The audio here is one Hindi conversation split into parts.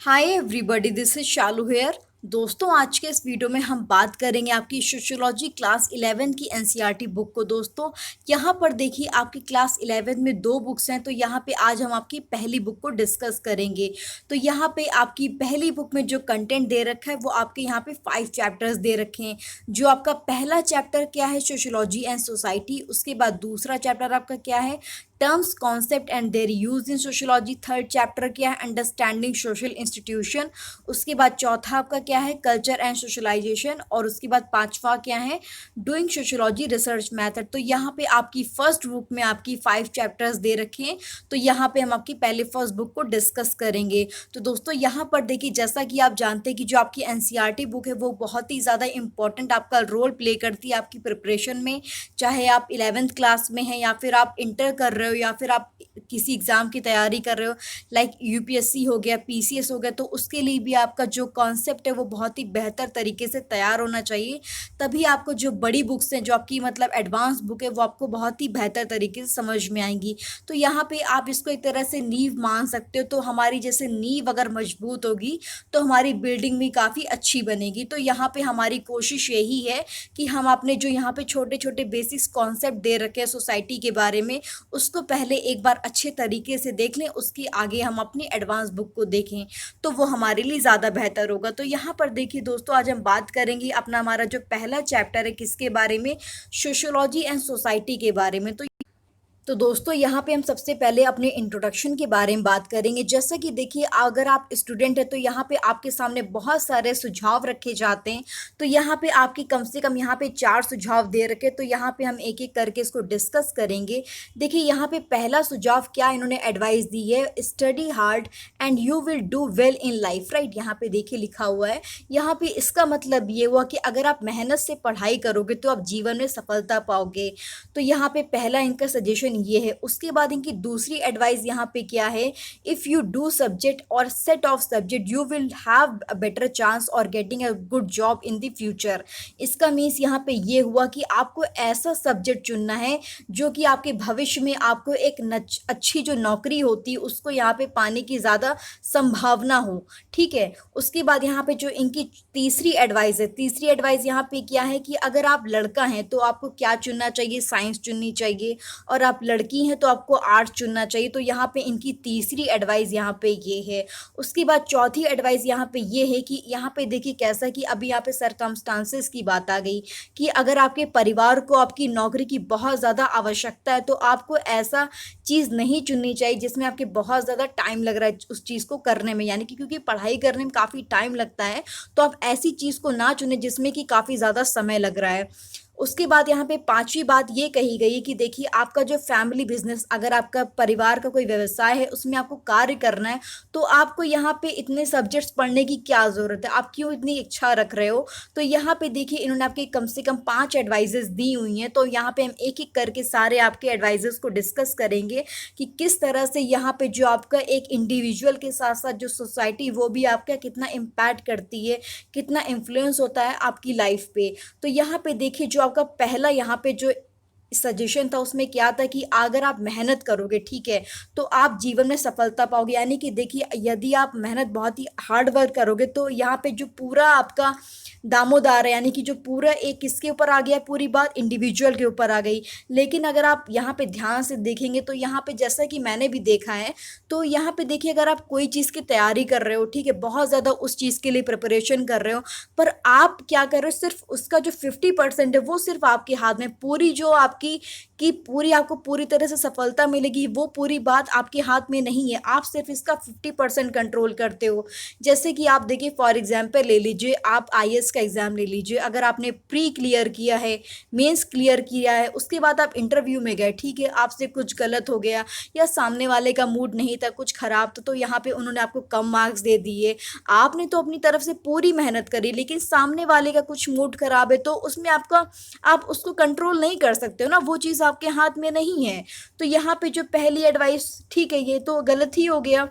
Hi everybody, this is Shalu here. दोस्तों, आज के इस वीडियो में हम बात करेंगे आपकी सोशियोलॉजी क्लास 11 की एनसीईआरटी बुक को। दोस्तों, यहाँ पर देखिए आपकी क्लास 11 में दो बुक्स हैं, तो यहाँ पे आज हम आपकी पहली बुक को डिस्कस करेंगे। तो यहाँ पे आपकी पहली बुक में जो कंटेंट दे रखा है वो आपके यहाँ पे 5 चैप्टर्स दे रखे हैं। जो आपका पहला चैप्टर क्या है, सोशियोलॉजी एंड सोसाइटी। उसके बाद दूसरा चैप्टर आपका क्या है, terms concept and their use in sociology. Third chapter क्या है, अंडरस्टैंडिंग सोशल इंस्टीट्यूशन। उसके बाद चौथा आपका क्या है, कल्चर एंड सोशलाइजेशन। और उसके बाद पांचवा क्या है, डूइंग सोशियोलॉजी रिसर्च मैथड। तो यहाँ पे आपकी फर्स्ट बुक में आपकी 5 चैप्टर्स दे रखे हैं। तो यहाँ पे हम आपकी पहले फर्स्ट बुक को डिस्कस करेंगे। तो दोस्तों, यहाँ पर देखिए, जैसा कि आप जानते हैं कि जो आपकी एनसीईआरटी बुक है वो बहुत ही ज़्यादा इंपॉर्टेंट आपका रोल प्ले करती है आपकी प्रिपरेशन में। चाहे आप 11th क्लास में हैं या फिर आप इंटर कर रहे हो या फिर आप किसी एग्ज़ाम की तैयारी कर रहे हो, लाइक यूपीएससी हो गया, पीसीएस हो गया, तो उसके लिए भी आपका जो कॉन्सेप्ट है वो बहुत ही बेहतर तरीके से तैयार होना चाहिए। तभी आपको जो बड़ी बुक्स हैं, जो आपकी मतलब एडवांस बुक है, वो आपको बहुत ही बेहतर तरीके से समझ में आएंगी। तो यहाँ पे आप इसको एक तरह से नींव मान सकते हो। तो हमारी जैसे नींव अगर मजबूत होगी तो हमारी बिल्डिंग भी काफ़ी अच्छी बनेगी। तो यहाँ पे हमारी कोशिश यही है कि हम अपने जो यहाँ पे छोटे छोटे बेसिक्स कॉन्सेप्ट दे रखे हैं सोसाइटी के बारे में, उसको पहले एक बार अच्छे तरीके से देख लें, उसके आगे हम अपनी एडवांस बुक को देखें तो वो हमारे लिए ज़्यादा बेहतर होगा। तो यहाँ पर देखिए दोस्तों, आज हम बात करेंगे अपना हमारा जो पहला चैप्टर है किसके बारे में, सोशियोलॉजी एंड सोसाइटी के बारे में। तो दोस्तों, यहाँ पे हम सबसे पहले अपने इंट्रोडक्शन के बारे में बात करेंगे। जैसा कि देखिए, अगर आप स्टूडेंट हैं तो यहाँ पे आपके सामने बहुत सारे सुझाव रखे जाते हैं। तो यहाँ पे आपकी कम से कम यहाँ पे 4 सुझाव दे रखे, तो यहाँ पे हम एक एक करके इसको डिस्कस करेंगे। देखिए, यहाँ पे पहला सुझाव क्या इन्होंने एडवाइस दी है, study hard and you will do well in life, right. यहाँ पे देखिए लिखा हुआ है। यहाँ पे इसका मतलब ये हुआ कि अगर आप मेहनत से पढ़ाई करोगे तो आप जीवन में सफलता पाओगे। तो यहाँ पे पहला इनका सजेशन ये है। उसके बाद इनकी दूसरी एडवाइस यहाँ पे क्या है, if you do subject or set of subject you will have a better chance or getting a good job in the future. इसका मीन्स यहाँ पे ये हुआ कि आपको ऐसा सब्जेक्ट चुनना है जो कि आपके भविष्य में आपको एक अच्छी जो नौकरी होती है उसको यहाँ पे पाने की ज़्यादा संभावना हो। ठीक है। उसके बाद यहाँ पे जो इनकी तीसरी एडवाइस है, तीसरी एडवाइस यहाँ पे क्या है कि अगर आप लड़का हैं तो आपको क्या चुनना चाहिए, साइंस चुननी चाहिए, और आप लड़की हैं तो आपको आर्ट चुनना चाहिए। तो यहाँ पे इनकी तीसरी एडवाइस यहाँ पे ये है। उसके बाद चौथी एडवाइस यहाँ पे ये है कि यहाँ पे देखिए कैसा कि अभी यहाँ पे सरकमस्टांसेस की बात आ गई कि अगर आपके परिवार को आपकी नौकरी की बहुत ज़्यादा आवश्यकता है तो आपको ऐसा चीज़ नहीं चुननी चाहिए जिसमें आपके बहुत ज़्यादा टाइम लग रहा है उस चीज़ को करने में, यानी कि क्योंकि पढ़ाई करने में काफ़ी टाइम लगता है। तो आप ऐसी चीज़ को ना चुनें जिसमें कि काफ़ी ज़्यादा समय लग रहा है। उसके बाद यहाँ पे पांचवी बात ये कही गई कि देखिए, आपका जो फैमिली बिजनेस, अगर आपका परिवार का कोई व्यवसाय है उसमें आपको कार्य करना है तो आपको यहाँ पे इतने सब्जेक्ट्स पढ़ने की क्या ज़रूरत है, आप क्यों इतनी इच्छा रख रहे हो। तो यहाँ पे देखिए इन्होंने आपके कम से कम 5 एडवाइजेस दी हुई हैं। तो यहाँ पे हम एक एक करके सारे आपके एडवाइजेस को डिस्कस करेंगे कि किस तरह से यहाँ पे जो आपका एक इंडिविजुअल के साथ साथ जो सोसाइटी वो भी आपका कितना इम्पैक्ट करती है, कितना इन्फ्लुएंस होता है आपकी लाइफ पे। तो यहाँ पे देखिए, जो आपका पहला यहाँ पे जो सजेशन था उसमें क्या था कि अगर आप मेहनत करोगे, ठीक है, तो आप जीवन में सफलता पाओगे। यानी कि देखिए, यदि आप मेहनत बहुत ही हार्ड वर्क करोगे तो यहाँ पे जो पूरा आपका दामोदार है, यानी कि जो पूरा एक किसके ऊपर आ गया, पूरी बात इंडिविजुअल के ऊपर आ गई। लेकिन अगर आप यहाँ पे ध्यान से देखेंगे तो यहाँ पे जैसा कि मैंने भी देखा है, तो यहाँ पे देखिए, अगर आप कोई चीज़ की तैयारी कर रहे हो, ठीक है, बहुत ज़्यादा उस चीज़ के लिए प्रिपरेशन कर रहे हो, पर आप क्या कर रहे हो, सिर्फ उसका जो 50% है वो सिर्फ आपके हाथ में, पूरी जो आपकी कि पूरी आपको पूरी तरह से सफलता मिलेगी वो पूरी बात आपके हाथ में नहीं है। आप सिर्फ इसका 50% कंट्रोल करते हो। जैसे कि आप देखिए, फॉर एग्जांपल ले लीजिए, आप आईएएस का एग्ज़ाम ले लीजिए। अगर आपने प्री क्लियर किया है, मेंस क्लियर किया है, उसके बाद आप इंटरव्यू में गए, ठीक है, आपसे कुछ गलत हो गया या सामने वाले का मूड नहीं था, कुछ खराब था, तो यहाँ पे उन्होंने आपको कम मार्क्स दे दिए। आपने तो अपनी तरफ से पूरी मेहनत करी, लेकिन सामने वाले का कुछ मूड खराब है तो उसमें आपका आप उसको कंट्रोल नहीं कर सकते हो ना, वो चीज़ आपके हाथ में नहीं है। तो यहाँ पे जो पहली एडवाइस, ठीक है, ये तो गलत ही हो गया।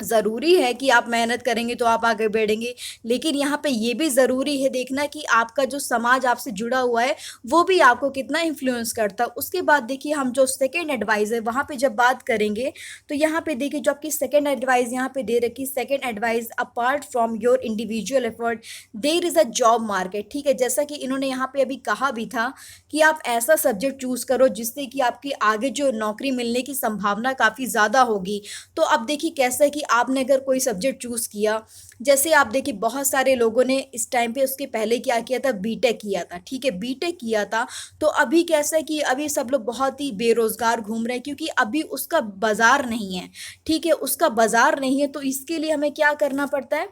ज़रूरी है कि आप मेहनत करेंगे तो आप आगे बढ़ेंगे, लेकिन यहाँ पे ये भी ज़रूरी है देखना कि आपका जो समाज आपसे जुड़ा हुआ है, वो भी आपको कितना इन्फ्लुएंस करता है। उसके बाद देखिए हम जो सेकंड एडवाइस है, वहाँ पे जब बात करेंगे, तो यहाँ पे देखिए जो आपकी सेकंड एडवाइस यहाँ पे दे रखी, second advice apart from your individual effort there is a job market, ठीक है? जैसा कि इन्होंने यहाँ पे अभी कहा भी था कि आप ऐसा सब्जेक्ट चूज़ करो जिससे कि आपकी आगे जो नौकरी मिलने की संभावना काफ़ी ज़्यादा होगी। तो अब देखिए कैसा है कि आपने अगर कोई सब्जेक्ट चूज़ किया, जैसे आप देखिए बहुत सारे लोगों ने इस टाइम पे उसके पहले क्या किया था, बीटेक किया था, ठीक है? बीटेक किया था, तो अभी कैसा है कि अभी सब लोग बहुत ही बेरोज़गार घूम रहे हैं क्योंकि अभी उसका बाज़ार नहीं है, ठीक है? उसका बाज़ार नहीं है, तो इसके लिए हमें क्या करना पड़ता है,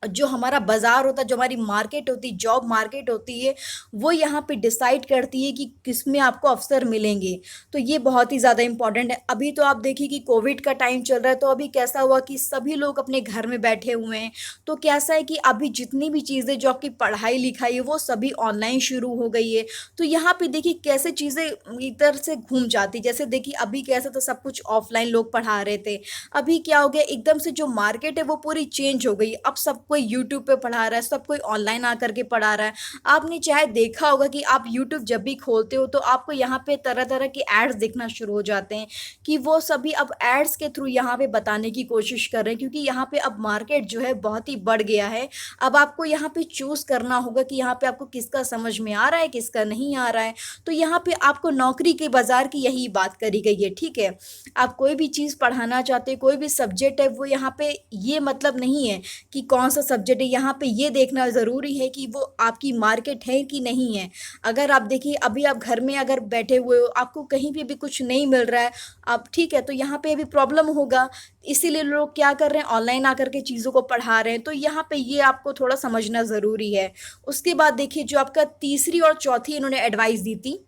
जो हमारा बाज़ार होता है, जो हमारी मार्केट होती है, जॉब मार्केट होती है, वो यहाँ पे डिसाइड करती है कि किसमें आपको अवसर मिलेंगे। तो ये बहुत ही ज़्यादा इम्पोर्टेंट है। अभी तो आप देखिए कि कोविड का टाइम चल रहा है, तो अभी कैसा हुआ कि सभी लोग अपने घर में बैठे हुए हैं। तो कैसा है कि अभी जितनी भी चीज़ें जो आपकी पढ़ाई-लिखाई है, वो सभी ऑनलाइन शुरू हो गई है। तो यहाँ पे देखिए कैसे चीज़ें इधर से घूम जाती। जैसे देखिए अभी कैसा था, सब कुछ ऑफ़लाइन लोग पढ़ा रहे थे। अभी क्या हो गया, एकदम से जो मार्केट है वो पूरी चेंज हो गई। अब सब कोई यूट्यूब पे पढ़ा रहा है, सब कोई ऑनलाइन आकर के पढ़ा रहा है। आपने चाहे देखा होगा कि आप यूट्यूब जब भी खोलते हो तो आपको यहाँ पे तरह-तरह के एड्स दिखना शुरू हो जाते हैं कि वो सभी अब एड्स के थ्रू यहाँ पे बताने की कोशिश कर रहे हैं, क्योंकि यहाँ पे अब मार्केट जो है बहुत ही बढ़ गया है। अब आपको यहाँ पे चूज़ करना होगा कि यहाँ पे आपको किसका समझ में आ रहा है, किसका नहीं आ रहा है। तो यहाँ पे आपको नौकरी के बाज़ार की यही बात करी गई है, ठीक है? आप कोई भी चीज़ पढ़ाना चाहते हैं, कोई भी सब्जेक्ट है, वो यहाँ पे ये मतलब नहीं है कि कौन-सा सब्जेक्ट है, यहाँ पे ये देखना ज़रूरी है कि वो आपकी मार्केट है कि नहीं है। अगर आप देखिए अभी आप घर में अगर बैठे हुए हो, आपको कहीं पे भी कुछ नहीं मिल रहा है, अब ठीक है, तो यहाँ पे भी प्रॉब्लम होगा। इसीलिए लोग क्या कर रहे हैं, ऑनलाइन आकर के चीज़ों को पढ़ा रहे हैं, तो यहाँ पे ये आपको थोड़ा समझना ज़रूरी है। उसके बाद देखिए जो आपका तीसरी और चौथी इन्होंने एडवाइस दी थी,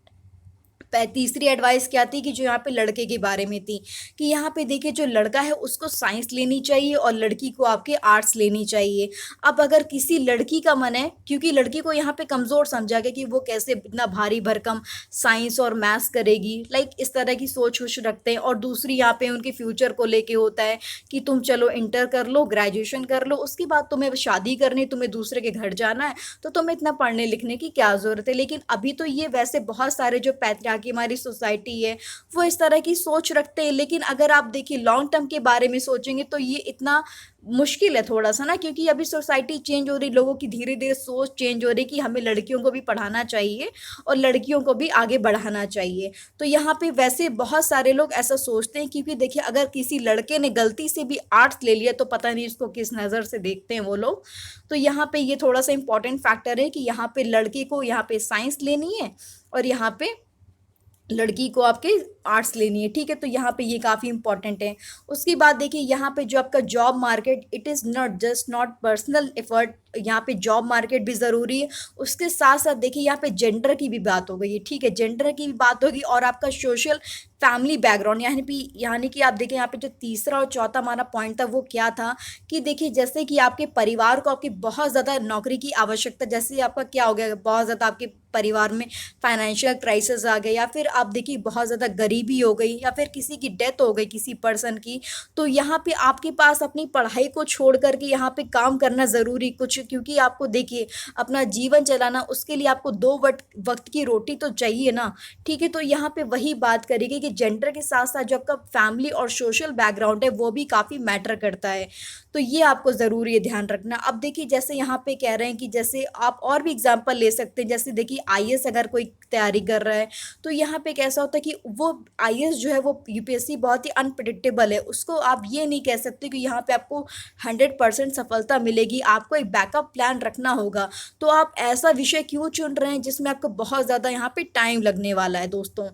तीसरी एडवाइस क्या थी कि जो यहाँ पे लड़के के बारे में थी कि यहाँ पे देखिए जो लड़का है उसको साइंस लेनी चाहिए और लड़की को आपके आर्ट्स लेनी चाहिए। अब अगर किसी लड़की का मन है, क्योंकि लड़की को यहाँ पे कमज़ोर समझा गया कि वो कैसे इतना भारी भरकम साइंस और मैथ्स करेगी, लाइक इस तरह की सोच वोच रखते हैं। और दूसरी यहाँ पे उनके फ्यूचर को लेके होता है कि तुम चलो इंटर कर लो, ग्रेजुएशन कर लो, उसके बाद तुम्हें शादी करनी, तुम्हें दूसरे के घर जाना है, तो तुम्हें इतना पढ़ने लिखने की क्या ज़रूरत है। लेकिन अभी तो ये वैसे बहुत सारे जो पैtriarchy हमारी सोसाइटी है, वो इस तरह की सोच रखते हैं। लेकिन अगर आप देखिए लॉन्ग टर्म के बारे में सोचेंगे तो ये इतना मुश्किल है थोड़ा-सा ना, क्योंकि अभी सोसाइटी चेंज हो रही, लोगों की धीरे-धीरे सोच चेंज हो रही कि हमें लड़कियों को भी पढ़ाना चाहिए और लड़कियों को भी आगे बढ़ाना चाहिए। तो यहाँ पे वैसे बहुत सारे लोग ऐसा सोचते हैं, क्योंकि देखिए अगर किसी लड़के ने गलती से भी आर्ट्स ले लिया तो पता नहीं उसको किस नज़र से देखते हैं वो लोग। तो यहाँ पे ये थोड़ा-सा इम्पोर्टेंट फैक्टर है कि यहाँ पे लड़के को यहाँ पे साइंस लेनी है और यहाँ पे लड़की को आपके आर्ट्स लेनी है, ठीक है? तो यहाँ पे ये काफ़ी इंपॉर्टेंट है। उसके बाद देखिए यहाँ पे जो आपका job market, it is not just not personal effort, यहाँ पे जॉब मार्केट भी ज़रूरी है। उसके साथ-साथ देखिए यहाँ पे जेंडर की भी बात हो गई है, ठीक है? जेंडर की भी बात होगी और आपका सोशल फैमिली बैकग्राउंड, यानी कि आप देखिए यहाँ पे जो तीसरा और चौथा हमारा पॉइंट था वो क्या था कि देखिए जैसे कि आपके परिवार को आपकी बहुत ज़्यादा नौकरी की आवश्यकता, जैसे आपका क्या हो गया, बहुत ज़्यादा आपके परिवार में फाइनेंशियल क्राइसिस आ गए, या फिर आप देखिए बहुत ज़्यादा गरीबी हो गई, या फिर किसी की डेथ हो गई किसी पर्सन की, तो यहाँ पे आपके पास अपनी पढ़ाई को छोड़ कर के यहाँ पे काम करना ज़रूरी कुछ, क्योंकि आपको देखिए अपना जीवन चलाना, उसके लिए आपको 2 वक़्त की रोटी तो चाहिए ना, ठीक है? तो यहाँ पे वही बात करेंगे कि जेंडर के साथ-साथ जो आपका फैमिली और सोशल बैकग्राउंड है वो भी काफ़ी मैटर करता है। तो ये आपको ज़रूरी है ध्यान रखना। अब देखिए जैसे यहाँ पे कह रहे हैं कि जैसे आप और भी एग्ज़ाम्पल ले सकते हैं, जैसे देखिए आईएएस अगर कोई तैयारी कर रहा है, तो यहाँ पे कैसा होता है कि वो आईएएस जो है वो यूपीएससी बहुत ही अनप्रेडिक्टेबल है। उसको आप ये नहीं कह सकते कि यहाँ पे आपको 100% सफलता मिलेगी, आपको एक बैकअप प्लान रखना होगा। तो आप ऐसा विषय क्यों चुन रहे हैं जिसमें आपको बहुत ज़्यादा यहाँ पे टाइम लगने वाला है दोस्तों।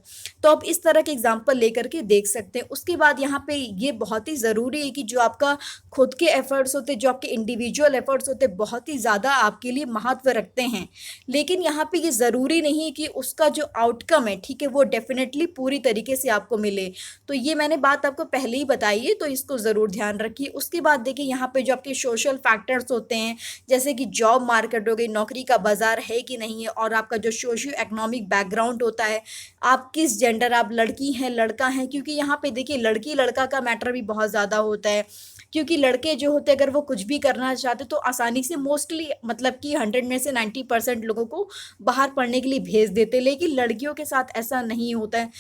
तो आप इस तरह के एग्ज़ाम्पल लेकर के देख सकते हैं। उसके बाद यहाँ पे ये बहुत ही ज़रूरी है कि जो आपका खुद के एफ़र्ट्स होते हैं, जो आपके इंडिविजुअल एफ़र्ट्स होते हैं, बहुत ही ज़्यादा आपके लिए महत्व रखते हैं। लेकिन यहाँ पे ये ज़रूरी नहीं कि उसका जो आउटकम है, ठीक है, वो डेफ़िनेटली पूरी तरीके से आपको मिले। तो ये मैंने बात आपको पहले ही बताई है, तो इसको ज़रूर ध्यान रखिए। उसके बाद देखिए यहाँ पे जो आपके सोशल फैक्टर्स होते हैं, जैसे कि जॉब मार्केट हो गई, नौकरी का बाज़ार है कि नहीं है, और आपका जो सोशियो इकोनॉमिक बैकग्राउंड होता है, आप किस जेंडर, आप लड़की हैं, लड़का हैं, क्योंकि यहाँ पे देखिए लड़की-लड़का का मैटर भी बहुत ज़्यादा होता है। क्योंकि लड़के जो होते हैं अगर वो कुछ भी करना चाहते तो आसानी से मोस्टली मतलब कि 100 में से 90% लोगों को बाहर पढ़ने के लिए भेज देते, लेकिन लड़कियों के साथ ऐसा नहीं होता है।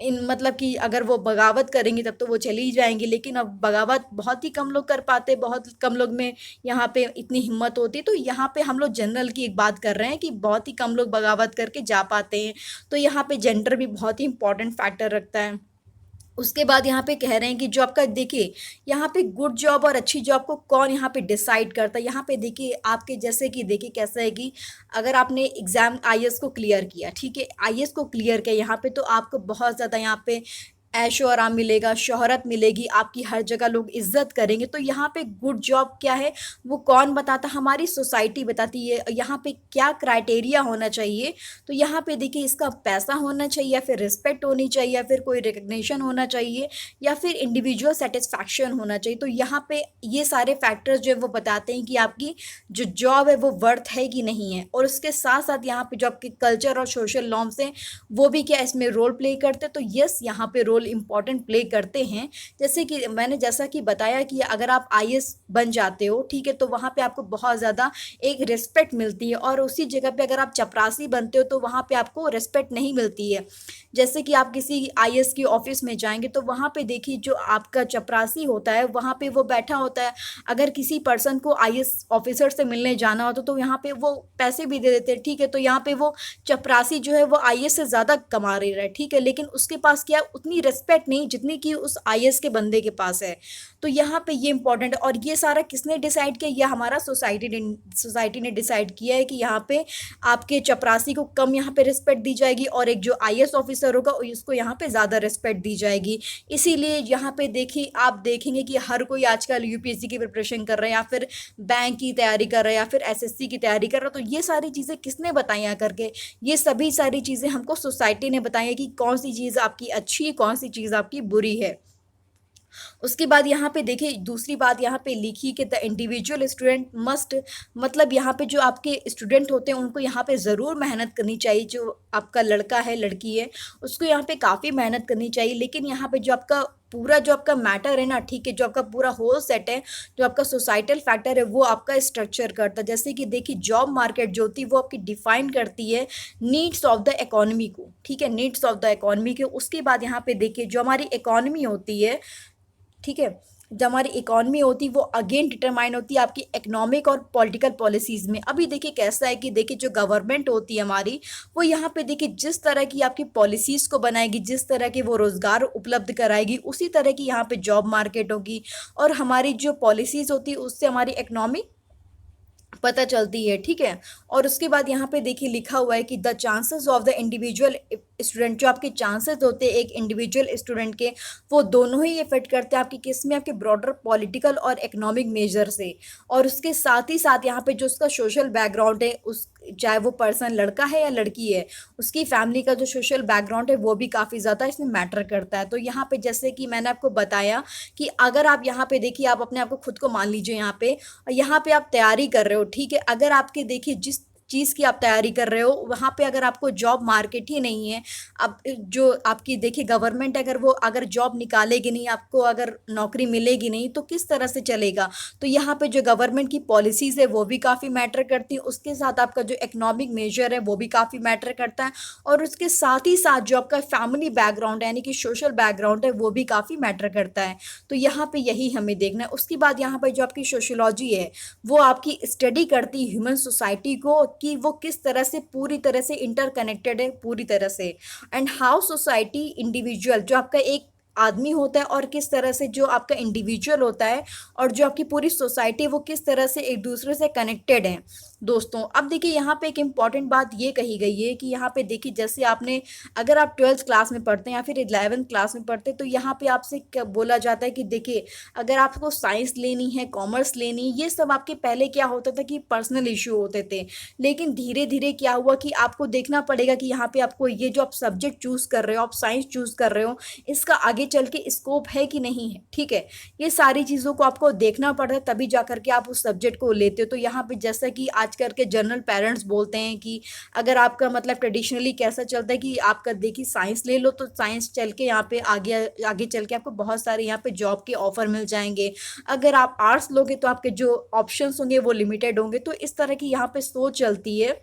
इन मतलब कि अगर वो बगावत करेंगी तब तो वो चली ही जाएंगी, लेकिन अब बगावत बहुत ही कम लोग कर पाते, बहुत कम लोग में यहाँ पे इतनी हिम्मत होती है। तो यहाँ पे हम लोग जनरल की एक बात कर रहे हैं कि बहुत ही कम लोग बगावत करके जा पाते हैं। तो यहाँ पे जेंडर भी बहुत ही इंपॉर्टेंट फैक्टर रखता है। उसके बाद यहाँ पे कह रहे हैं कि जो आपका देखिए यहाँ पे गुड जॉब और अच्छी जॉब को कौन यहाँ पे डिसाइड करता है। यहाँ पे देखिए आपके जैसे कि देखिए कैसा है कि अगर आपने एग्जाम आईएएस को क्लियर किया, ठीक है, आईएएस को क्लियर किया यहाँ पे, तो आपको बहुत ज़्यादा यहाँ पे ऐशो आराम मिलेगा, शोहरत मिलेगी, आपकी हर जगह लोग इज्जत करेंगे। तो यहाँ पे गुड जॉब क्या है वो कौन बताता, हमारी सोसाइटी बताती है। यहाँ पे क्या क्राइटेरिया होना चाहिए, तो यहाँ पे देखिए इसका पैसा होना चाहिए, या फिर रिस्पेक्ट होनी चाहिए, या फिर कोई रिकग्निशन होना चाहिए, या फिर इंडिविजुअल सेटिस्फैक्शन होना चाहिए। तो यहाँ पे ये सारे फैक्टर्स जो है वो बताते हैं कि आपकी जो जॉब है वो वर्थ है कि नहीं है। और उसके साथ साथ यहाँ पे जो आपके कल्चर और सोशल नॉर्म्स हैं वो भी क्या इसमें रोल प्ले करते हैं। तो यस यहाँ पे रोल इंपॉर्टेंट प्ले करते हैं। जैसे कि मैंने जैसा कि बताया कि अगर आप आईएएस बन जाते हो, ठीक है, तो वहाँ पे आपको बहुत ज़्यादा एक रिस्पेक्ट मिलती है। और उसी जगह पे अगर आप चपरासी बनते हो तो वहाँ पे आपको रिस्पेक्ट नहीं मिलती है। जैसे कि आप किसी आईएएस के ऑफिस में जाएंगे तो वहाँ पे देखिए जो आपका चपरासी होता है वहाँ पे वो बैठा होता है। अगर किसी पर्सन को आईएएस ऑफिसर से मिलने जाना होता तो यहाँ पे वो पैसे भी दे देते हैं, ठीक है। तो यहाँ पे वो चपरासी जो है वो आईएएस से ज़्यादा कमा रहा है, ठीक है, लेकिन उसके पास क्या उतनी रिस्पेक्ट नहीं जितनी कि उस आईएएस के बंदे के पास है। तो यहाँ पे ये इंपॉर्टेंट है। और ये सारा किसने डिसाइड किया, ये हमारा सोसाइटी ने डिसाइड किया है कि यहाँ पे आपके चपरासी को कम यहाँ पे रिस्पेक्ट दी जाएगी और एक जो आईएएस ऑफिसर होगा उसको यहाँ पे ज़्यादा रिस्पेक्ट दी जाएगी। इसीलिए यहाँ पे देखिए आप देखेंगे कि हर कोई आजकल यूपीएससी की प्रिपरेशन कर रहा है, या फिर बैंक की तैयारी कर रहा है, या फिर एसएससी की तैयारी कर रहा है। तो ये सारी चीज़ें किसने बताई करके, ये सभी सारी चीज़ें हमको सोसाइटी ने बताई है कि कौन सी चीज़ आपकी अच्छी है, कौन सी चीज़ आपकी बुरी है। उसके बाद यहाँ पे देखिए दूसरी बात यहाँ पे लिखी कि द इंडिविजुअल स्टूडेंट मस्ट, मतलब यहाँ पे जो आपके स्टूडेंट होते हैं उनको यहाँ पे ज़रूर मेहनत करनी चाहिए। जो आपका लड़का है लड़की है उसको यहाँ पे काफ़ी मेहनत करनी चाहिए, लेकिन यहाँ पे जो आपका पूरा जो आपका मैटर है ना, ठीक है, जो आपका पूरा होल सेट है, जो आपका सोसाइटल फैक्टर है वो आपका स्ट्रक्चर करता है। जैसे कि देखिए जॉब मार्केट जो होती है वो आपकी डिफाइन करती है नीड्स ऑफ द इकोनॉमी को, ठीक है, नीड्स ऑफ द इकोनॉमी के। उसके बाद यहाँ पे देखिए जो हमारी इकोनॉमी होती है, ठीक है, जब हमारी इकॉनमी होती है वो अगेन डिटरमाइन होती है आपकी इकोनॉमिक और पॉलिटिकल पॉलिसीज़ में। अभी देखिए कैसा है कि देखिए जो गवर्नमेंट होती है हमारी वो यहाँ पे देखिए जिस तरह की आपकी पॉलिसीज़ को बनाएगी, जिस तरह के वो रोज़गार उपलब्ध कराएगी, उसी तरह की यहाँ पे जॉब मार्केट होगी। और हमारी जो पॉलिसीज़ होती है उससे हमारी इकनॉमी पता चलती है, ठीक है। और उसके बाद यहाँ पे देखिए लिखा हुआ है कि the chances of the individual student, जो आपके चांसेस होते हैं एक इंडिविजुअल स्टूडेंट के, वो दोनों ही इफेक्ट करते हैं आपकी किस में, आपके ब्रॉडर पॉलिटिकल और इकोनॉमिक मेजर से। और उसके साथ ही साथ यहाँ पे जो उसका सोशल बैकग्राउंड है, उस चाहे वो पर्सन लड़का है या लड़की है, उसकी फैमिली का जो सोशल बैकग्राउंड है वो भी काफ़ी ज़्यादा इसमें मैटर करता है। तो यहाँ पे जैसे कि मैंने आपको बताया कि अगर आप यहाँ पे देखिए आप अपने आप को खुद को मान लीजिए यहाँ पे आप तैयारी कर रहे हो, ठीक है, अगर आपके देखिए जिस चीज़ की आप तैयारी कर रहे हो वहाँ पे अगर आपको जॉब मार्केट ही नहीं है, अब जो आपकी देखिए गवर्नमेंट अगर जॉब निकालेगी नहीं, आपको अगर नौकरी मिलेगी नहीं तो किस तरह से चलेगा। तो यहाँ पे जो गवर्नमेंट की पॉलिसीज़ है वो भी काफ़ी मैटर करती है, उसके साथ आपका जो इकोनॉमिक मेजर है वो भी काफ़ी मैटर करता है, और उसके साथ ही साथ जो आपका फैमिली बैकग्राउंड है यानी कि सोशल बैकग्राउंड है वो भी काफ़ी मैटर करता है। तो यहाँ पे यही हमें देखना है। उसके बाद यहाँ पर जो आपकी सोशियोलॉजी है वो आपकी स्टडी करती है ह्यूमन सोसाइटी को कि वो किस तरह से पूरी तरह से इंटरकनेक्टेड है पूरी तरह से, एंड हाउ सोसाइटी इंडिविजुअल जो आपका एक आदमी होता है और किस तरह से जो आपका इंडिविजुअल होता है और जो आपकी पूरी सोसाइटी वो किस तरह से एक दूसरे से कनेक्टेड है। दोस्तों अब देखिए यहाँ पे एक इम्पॉर्टेंट बात ये कही गई है कि यहाँ पे देखिए जैसे आपने अगर आप 12th क्लास में पढ़ते हैं या फिर 11th क्लास में पढ़ते हैं तो यहाँ पे आपसे क्या बोला जाता है कि देखिए अगर आपको साइंस लेनी है, कॉमर्स लेनी है, ये सब आपके पहले क्या होता था कि पर्सनल इशू होते थे, लेकिन धीरे धीरे क्या हुआ कि आपको देखना पड़ेगा कि यहाँ पे आपको ये जो आप सब्जेक्ट चूज़ कर रहे हो, आप साइंस चूज़ कर रहे हो, इसका आगे चल के स्कोप है कि नहीं है, ठीक है। ये सारी चीज़ों को आपको देखना पड़ता है तभी जा करके आप उस सब्जेक्ट को लेते हो। तो यहाँ पे जैसा कि आज करके जनरल पेरेंट्स बोलते हैं कि अगर आपका मतलब ट्रेडिशनली कैसा चलता है कि आपका देखिए साइंस ले लो तो साइंस चल के यहाँ पे आगे आगे चल के आपको बहुत सारे यहाँ पे जॉब के ऑफर मिल जाएंगे। अगर आप आर्ट्स लोगे तो आपके जो ऑप्शंस होंगे वो लिमिटेड होंगे। तो इस तरह की यहाँ पे सोच चलती है।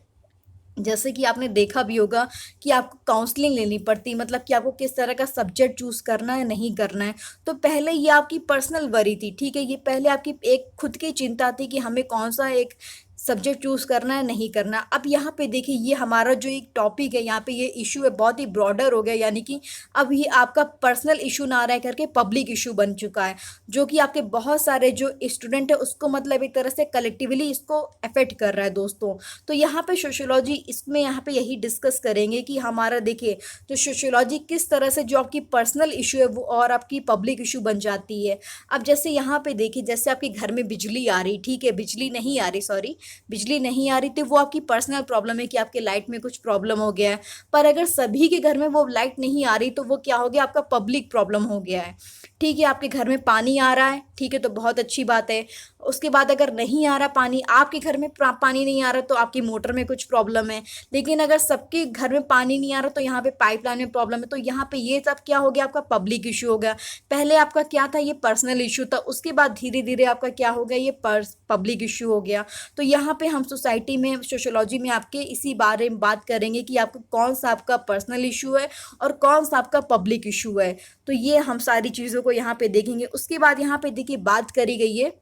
जैसे कि आपने देखा भी होगा कि आपको काउंसलिंग लेनी पड़ती है, मतलब कि आपको किस तरह का सब्जेक्ट चूज़ करना है नहीं करना है। तो पहले ये आपकी पर्सनल वरी थी, ठीक है, ये पहले आपकी एक खुद की चिंता थी कि हमें कौन सा एक सब्जेक्ट चूज़ करना है नहीं करना। अब यहाँ पे देखिए ये हमारा जो एक टॉपिक है, यहाँ पे ये इशू है बहुत ही ब्रॉडर हो गया, यानी कि अब ये आपका पर्सनल इशू ना रह करके पब्लिक इशू बन चुका है, जो कि आपके बहुत सारे जो स्टूडेंट है उसको मतलब एक तरह से कलेक्टिवली इसको अफेक्ट कर रहा है दोस्तों। तो यहाँ पे सोशियोलॉजी इसमें यहाँ पे यही डिस्कस करेंगे कि हमारा देखिए जो सोशियोलॉजी किस तरह से जो आपकी पर्सनल इशू है वो और आपकी पब्लिक इशू बन जाती है। अब जैसे यहाँ पे देखिए जैसे आपके घर में बिजली आ रही, ठीक है, बिजली नहीं आ रही, सॉरी, बिजली नहीं आ रही थी, वो आपकी पर्सनल प्रॉब्लम है कि आपके लाइट में कुछ प्रॉब्लम हो गया है। पर अगर सभी के घर में वो लाइट नहीं आ रही तो वो क्या हो गया, आपका पब्लिक प्रॉब्लम हो गया है। ठीक है, आपके घर में पानी आ रहा है, ठीक है, तो बहुत अच्छी बात है। उसके बाद अगर नहीं आ रहा पानी, आपके घर में पानी नहीं आ रहा तो आपकी मोटर में कुछ प्रॉब्लम है। लेकिन अगर सबके घर में पानी नहीं आ रहा तो यहाँ पे पाइपलाइन में प्रॉब्लम है। तो यहाँ पे ये सब क्या हो गया, आपका पब्लिक इशू हो गया। पहले आपका क्या था, ये पर्सनल इशू था, उसके बाद धीरे धीरे आपका क्या हो गया, ये पब्लिक इशू हो गया। तो यहाँ पे हम सोसाइटी में सोशियोलॉजी में आपके इसी बारे में बात करेंगे कि आपको कौन सा आपका पर्सनल इशू है और कौन सा आपका पब्लिक इशू है। तो ये हम सारी चीज़ों को यहाँ पे देखेंगे। उसके बाद यहाँ पे देखिए बात करी गई है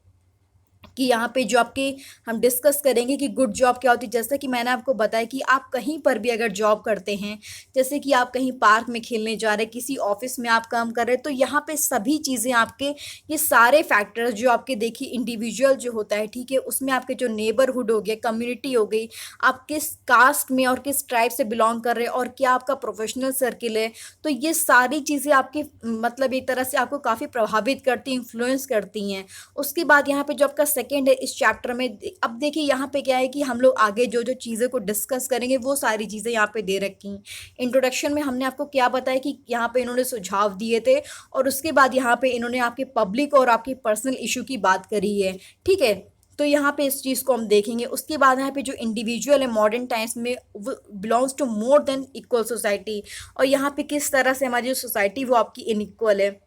कि यहाँ पे जो आपके हम डिस्कस करेंगे कि गुड जॉब क्या होती है। जैसे कि मैंने आपको बताया कि आप कहीं पर भी अगर जॉब करते हैं, जैसे कि आप कहीं पार्क में खेलने जा रहे हैं, किसी ऑफिस में आप काम कर रहे हैं, तो यहाँ पे सभी चीज़ें आपके ये सारे फैक्टर्स जो आपके देखिए इंडिविजुअल जो होता है, ठीक है, उसमें आपके जो नेबरहुड हो गया, कम्युनिटी हो गई, आप किस कास्ट में और किस ट्राइब से बिलोंग कर रहे हैं और क्या आपका प्रोफेशनल सर्किल है, तो ये सारी चीज़ें आपके मतलब एक तरह से आपको काफ़ी प्रभावित करती, इन्फ्लुएंस करती हैं। उसके बाद यहाँ पे जो आपका सेकेंड है इस चैप्टर में, अब देखिए यहाँ पे क्या है कि हम लोग आगे जो जो चीज़ें को डिस्कस करेंगे वो सारी चीज़ें यहाँ पे दे रखी हैं। इंट्रोडक्शन में हमने आपको क्या बताया कि यहाँ पे इन्होंने सुझाव दिए थे और उसके बाद यहाँ पे इन्होंने आपके पब्लिक और आपकी पर्सनल इशू की बात करी है, ठीक है। तो यहाँ पे इस चीज़ को हम देखेंगे। उसके बाद यहाँ पे जो इंडिविजुअल है मॉडर्न टाइम्स में वो belongs to more than equal society, और यहाँ पे किस तरह से हमारी जो सोसाइटी वो आपकी इनइक्वल है।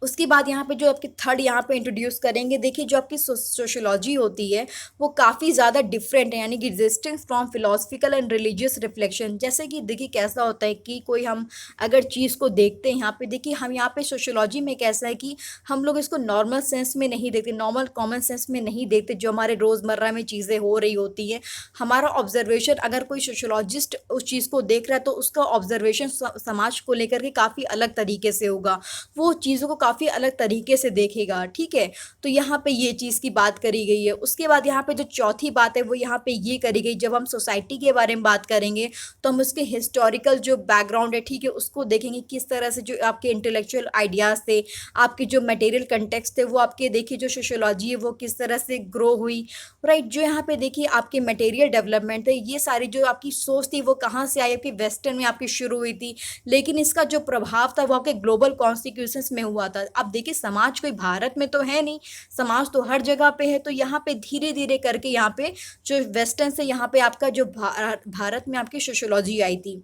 उसके बाद यहाँ पे जो आपकी थर्ड यहाँ पे इंट्रोड्यूस करेंगे, देखिए जो आपकी सोशियोलॉजी होती है वो काफ़ी ज़्यादा डिफरेंट है, यानी कि distinct from philosophical and religious reflection. जैसे कि देखिए कैसा होता है कि कोई हम अगर चीज़ को देखते हैं, यहाँ पे देखिए हम यहाँ पे सोशियोलॉजी में कैसा है कि हम लोग इसको नॉर्मल सेंस में नहीं देखते, नॉर्मल कॉमन सेंस में नहीं देखते, जो हमारे रोज़मर्रा में चीज़ें हो रही होती हैं। हमारा ऑब्जर्वेशन, अगर कोई सोशियोलॉजिस्ट उस चीज़ को देख रहा है तो उसका ऑब्जर्वेशन समाज को लेकर के काफ़ी अलग तरीके से होगा, वो चीज़ों को काफ़ी अलग तरीके से देखेगा, ठीक है। तो यहाँ पे ये चीज़ की बात करी गई है। उसके बाद यहाँ पे जो चौथी बात है वो यहाँ पे ये करी गई, जब हम सोसाइटी के बारे में बात करेंगे तो हम उसके हिस्टोरिकल जो बैकग्राउंड है, ठीक है, उसको देखेंगे किस तरह से जो आपके इंटेलेक्चुअल आइडियाज़ थे, आपके जो मटेरियल कंटेक्स्ट थे, वो आपके देखिए जो सोशियोलॉजी है वो किस तरह से ग्रो हुई, राइट। जो यहाँ पे देखिए आपके मटेरियल डेवलपमेंट है, ये सारी जो आपकी सोच थी वो कहाँ से आई, आपकी वेस्टर्न में आपकी शुरू हुई थी, लेकिन इसका जो प्रभाव था वो आपके ग्लोबल कॉन्स्टिट्यूशंस में हुआ था। अब देखिए समाज कोई भारत में तो है नहीं, समाज तो हर जगह पे है। तो यहाँ पे धीरे धीरे करके यहाँ पे जो वेस्टर्न से यहाँ पे आपका जो भारत में आपकी सोशियोलॉजी आई थी।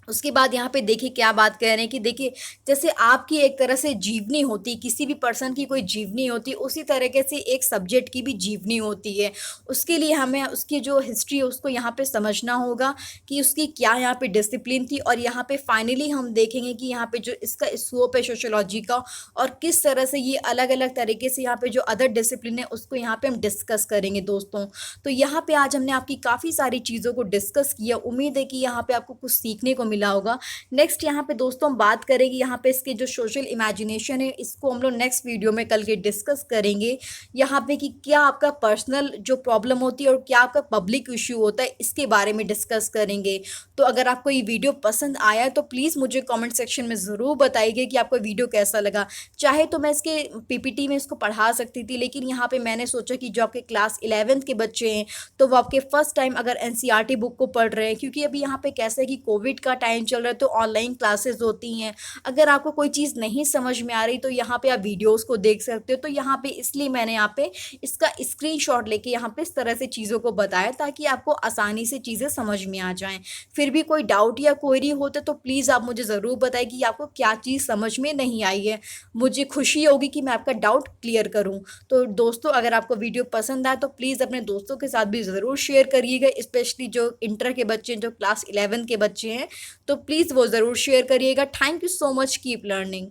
उसके बाद यहाँ पे देखिए क्या बात कह रहे हैं कि देखिए जैसे आपकी एक तरह से जीवनी होती, किसी भी पर्सन की कोई जीवनी होती, उसी तरीके से एक सब्जेक्ट की भी जीवनी होती है। उसके लिए हमें उसकी जो हिस्ट्री है उसको यहाँ पे समझना होगा कि उसकी क्या यहाँ पे डिसिप्लिन थी, और यहाँ पे फाइनली हम देखेंगे कि यहाँ पे जो इसका स्कोप है सोशियोलॉजी का और किस तरह से ये अलग अलग तरीके से यहाँ पे जो अदर डिसिप्लिन है उसको यहाँ पे हम डिस्कस करेंगे दोस्तों। तो यहाँ पे आज हमने आपकी काफ़ी सारी चीज़ों को डिस्कस किया, उम्मीद है कि यहाँ पे आपको कुछ सीखने को मिला होगा। नेक्स्ट यहाँ पे दोस्तों हम बात करेंगे यहाँ पे इसके जो सोशल इमेजिनेशन है इसको हम लोग नेक्स्ट वीडियो में कल के डिस्कस करेंगे, यहाँ पे कि क्या आपका पर्सनल जो प्रॉब्लम होती है और क्या आपका पब्लिक इश्यू होता है इसके बारे में डिस्कस करेंगे। तो अगर आपको ये वीडियो पसंद आया तो प्लीज़ मुझे कमेंट सेक्शन में ज़रूर बताइए कि आपको वीडियो कैसा लगा। चाहे तो मैं इसके पीपीटी में इसको पढ़ा सकती थी, लेकिन यहाँ पे मैंने सोचा कि जो आपके क्लास 11th के बच्चे हैं तो वो आपके फर्स्ट टाइम अगर एनसीईआरटी बुक को पढ़ रहे हैं, क्योंकि अभी यहाँ पे कैसा है कि कोविड का टाइम टाइम चल रहा है तो ऑनलाइन क्लासेस होती हैं। अगर आपको कोई चीज़ नहीं समझ में आ रही तो यहाँ पे आप वीडियोस को देख सकते हो। तो यहाँ पे इसलिए मैंने यहाँ पे इसका स्क्रीनशॉट लेके यहाँ पे इस तरह से चीज़ों को बताया ताकि आपको आसानी से चीज़ें समझ में आ जाएं। फिर भी कोई डाउट या क्वेरी होते तो प्लीज़ आप मुझे ज़रूर बताएं कि आपको क्या चीज़ समझ में नहीं आई है। मुझे खुशी होगी कि मैं आपका डाउट क्लियर करूं। तो दोस्तों, अगर आपको वीडियो पसंद आए तो प्लीज़ अपने दोस्तों के साथ भी ज़रूर शेयर करिएगा, स्पेशली जो इंटर के बच्चे हैं, जो क्लास 11 के बच्चे हैं, तो प्लीज़ वो ज़रूर शेयर करिएगा। Thank you so much, keep learning.